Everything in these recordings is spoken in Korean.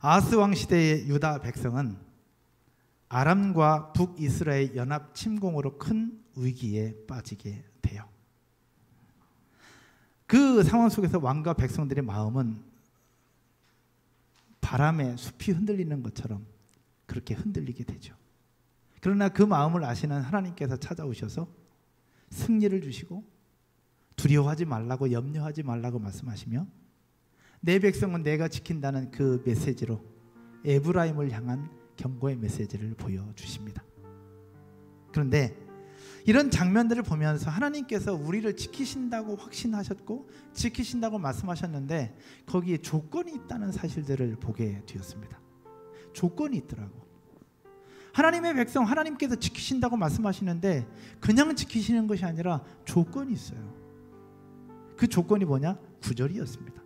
아하스 왕 시대의 유다 백성은 아람과 북이스라엘 연합 침공으로 큰 위기에 빠지게 돼요. 그 상황 속에서 왕과 백성들의 마음은 바람에 숲이 흔들리는 것처럼 그렇게 흔들리게 되죠. 그러나 그 마음을 아시는 하나님께서 찾아오셔서 승리를 주시고 두려워하지 말라고, 염려하지 말라고 말씀하시며 내 백성은 내가 지킨다는 그 메시지로 에브라임을 향한 경고의 메시지를 보여주십니다. 그런데 이런 장면들을 보면서 하나님께서 우리를 지키신다고 확신하셨고 지키신다고 말씀하셨는데 거기에 조건이 있다는 사실들을 보게 되었습니다. 조건이 있더라고. 하나님의 백성, 하나님께서 지키신다고 말씀하시는데 그냥 지키시는 것이 아니라 조건이 있어요. 그 조건이 뭐냐? 9절이었습니다.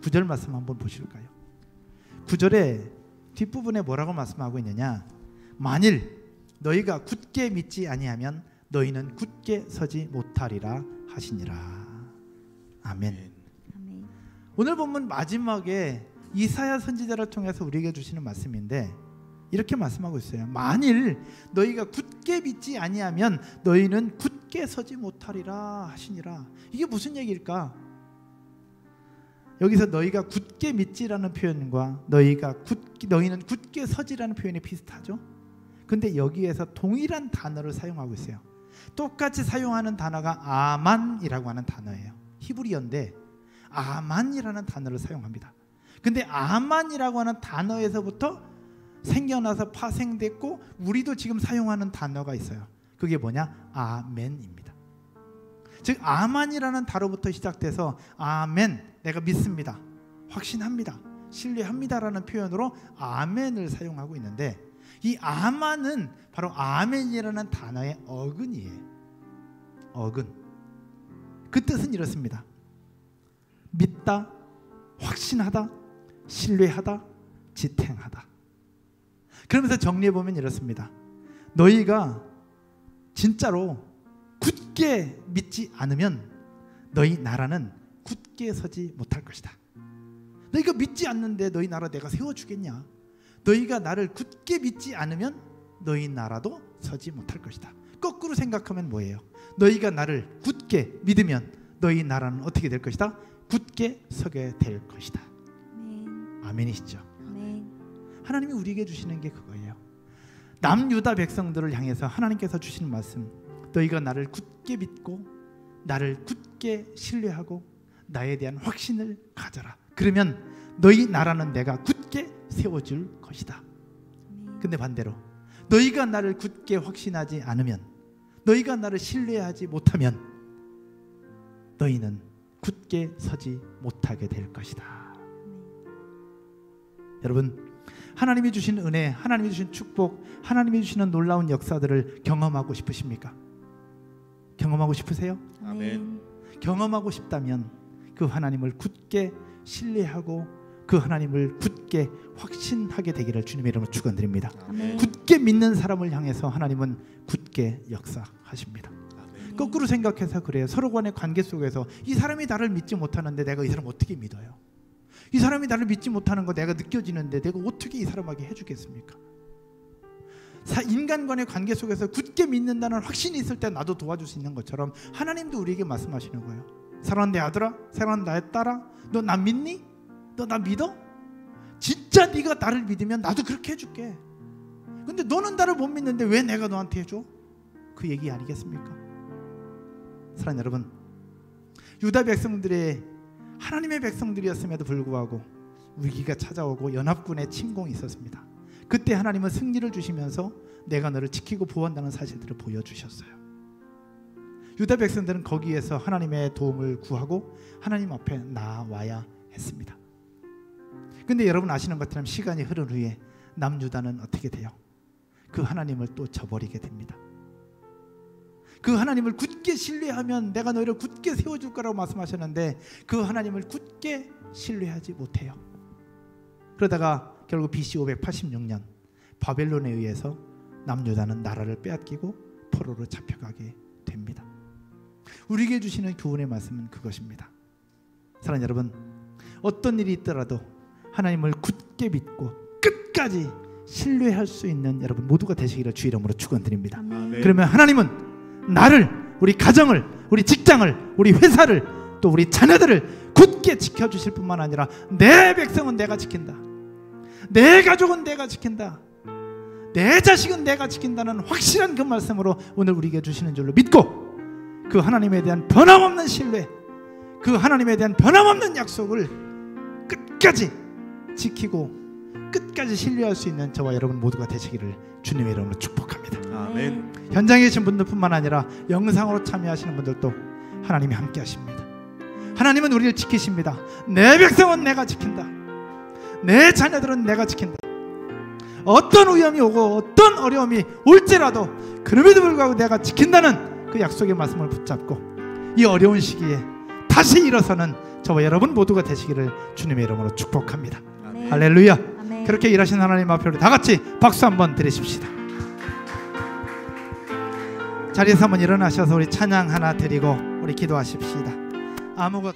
9절 말씀 한번 보실까요? 9절에 뒷부분에 뭐라고 말씀하고 있느냐? 만일 너희가 굳게 믿지 아니하면 너희는 굳게 서지 못하리라 하시니라. 아멘. 아멘. 오늘 본문 마지막에 이사야 선지자를 통해서 우리에게 주시는 말씀인데 이렇게 말씀하고 있어요. 만일 너희가 굳게 믿지 아니하면 너희는 굳게 서지 못하리라 하시니라. 이게 무슨 얘기일까? 여기서 너희가 굳게 믿지라는 표현과 너희는 굳게 서지라는 표현이 비슷하죠. 근데 여기에서 동일한 단어를 사용하고 있어요. 똑같이 사용하는 단어가 아만이라고 하는 단어예요. 히브리어인데 아만이라는 단어를 사용합니다. 근데 아만이라고 하는 단어에서부터 생겨나서 파생됐고 우리도 지금 사용하는 단어가 있어요. 그게 뭐냐? 아멘입니다. 즉 아만이라는 단어부터 시작돼서 아멘, 내가 믿습니다, 확신합니다, 신뢰합니다라는 표현으로 아멘을 사용하고 있는데 이 아만은 바로 아멘이라는 단어의 어근이에요. 어근. 그 뜻은 이렇습니다. 믿다, 확신하다, 신뢰하다, 지탱하다. 그러면서 정리해보면 이렇습니다. 너희가 진짜로 굳게 믿지 않으면 너희 나라는 굳게 서지 못할 것이다. 너희가 믿지 않는데 너희 나라 내가 세워주겠냐? 너희가 나를 굳게 믿지 않으면 너희 나라도 서지 못할 것이다. 거꾸로 생각하면 뭐예요? 너희가 나를 굳게 믿으면 너희 나라는 어떻게 될 것이다? 굳게 서게 될 것이다. 아멘이시죠? 아멘. 하나님이 우리에게 주시는 게 그거예요. 남유다 백성들을 향해서 하나님께서 주시는 말씀, 너희가 나를 굳게 믿고 나를 굳게 신뢰하고 나에 대한 확신을 가져라. 그러면 너희 나라는 내가 굳게 세워줄 것이다. 근데 반대로 너희가 나를 굳게 확신하지 않으면, 너희가 나를 신뢰하지 못하면 너희는 굳게 서지 못하게 될 것이다. 여러분, 하나님이 주신 은혜, 하나님이 주신 축복, 하나님이 주시는 놀라운 역사들을 경험하고 싶으십니까? 경험하고 싶으세요? 아멘. 경험하고 싶다면 그 하나님을 굳게 신뢰하고 그 하나님을 굳게 확신하게 되기를 주님의 이름으로 축원드립니다. 아멘. 굳게 믿는 사람을 향해서 하나님은 굳게 역사하십니다. 아멘. 거꾸로 생각해서 그래요. 서로 간의 관계 속에서 이 사람이 나를 믿지 못하는데 내가 이 사람 어떻게 믿어요? 이 사람이 나를 믿지 못하는 거 내가 느껴지는데 내가 어떻게 이 사람에게 해주겠습니까? 인간 간의 관계 속에서 굳게 믿는다는 확신이 있을 때 나도 도와줄 수 있는 것처럼 하나님도 우리에게 말씀하시는 거예요. 사랑하는 내 아들아, 사랑하는 나의 딸아, 너 나 믿니? 너 나 믿어? 진짜 네가 나를 믿으면 나도 그렇게 해줄게. 근데 너는 나를 못 믿는데 왜 내가 너한테 해줘? 그 얘기 아니겠습니까? 사랑하는 여러분, 유다 백성들의 하나님의 백성들이었음에도 불구하고 위기가 찾아오고 연합군의 침공이 있었습니다. 그때 하나님은 승리를 주시면서 내가 너를 지키고 보호한다는 사실들을 보여주셨어요. 유다 백성들은 거기에서 하나님의 도움을 구하고 하나님 앞에 나와야 했습니다. 근데 여러분 아시는 것처럼 시간이 흐른 후에 남유다는 어떻게 돼요? 그 하나님을 또 저버리게 됩니다. 그 하나님을 굳게 신뢰하면 내가 너희를 굳게 세워줄 거라고 말씀하셨는데 그 하나님을 굳게 신뢰하지 못해요. 그러다가 결국 BC 586년 바벨론에 의해서 남유다는 나라를 빼앗기고 포로로 잡혀가게 됩니다. 우리에게 주시는 교훈의 말씀은 그것입니다. 사랑하는 여러분, 어떤 일이 있더라도 하나님을 굳게 굳게 믿고 끝까지 신뢰할 수 있는 여러분 모두가 되시기를 주 이름으로 축원드립니다. 그러면 하나님은 나를, 우리 가정을, 우리 직장을, 우리 회사를, 또 우리 자녀들을 굳게 지켜주실 뿐만 아니라 내 백성은 내가 지킨다, 내 가족은 내가 지킨다, 내 자식은 내가 지킨다는 확실한 그 말씀으로 오늘 우리에게 주시는 줄로 믿고 그 하나님에 대한 변함없는 신뢰, 그 하나님에 대한 변함없는 약속을 끝까지 지키고 끝까지 신뢰할 수 있는 저와 여러분 모두가 되시기를 주님의 이름으로 축복합니다. 아멘. 현장에 계신 분들뿐만 아니라 영상으로 참여하시는 분들도 하나님이 함께 하십니다. 하나님은 우리를 지키십니다. 내 백성은 내가 지킨다, 내 자녀들은 내가 지킨다. 어떤 위험이 오고 어떤 어려움이 올지라도 그럼에도 불구하고 내가 지킨다는 그 약속의 말씀을 붙잡고 이 어려운 시기에 다시 일어서는 저와 여러분 모두가 되시기를 주님의 이름으로 축복합니다. 아멘. 할렐루야. 아멘. 그렇게 일하신 하나님 앞에 우리 다 같이 박수 한번 드리십시다. 자리에서 한번 일어나셔서 우리 찬양 하나 드리고 우리 기도하십시다. 아무것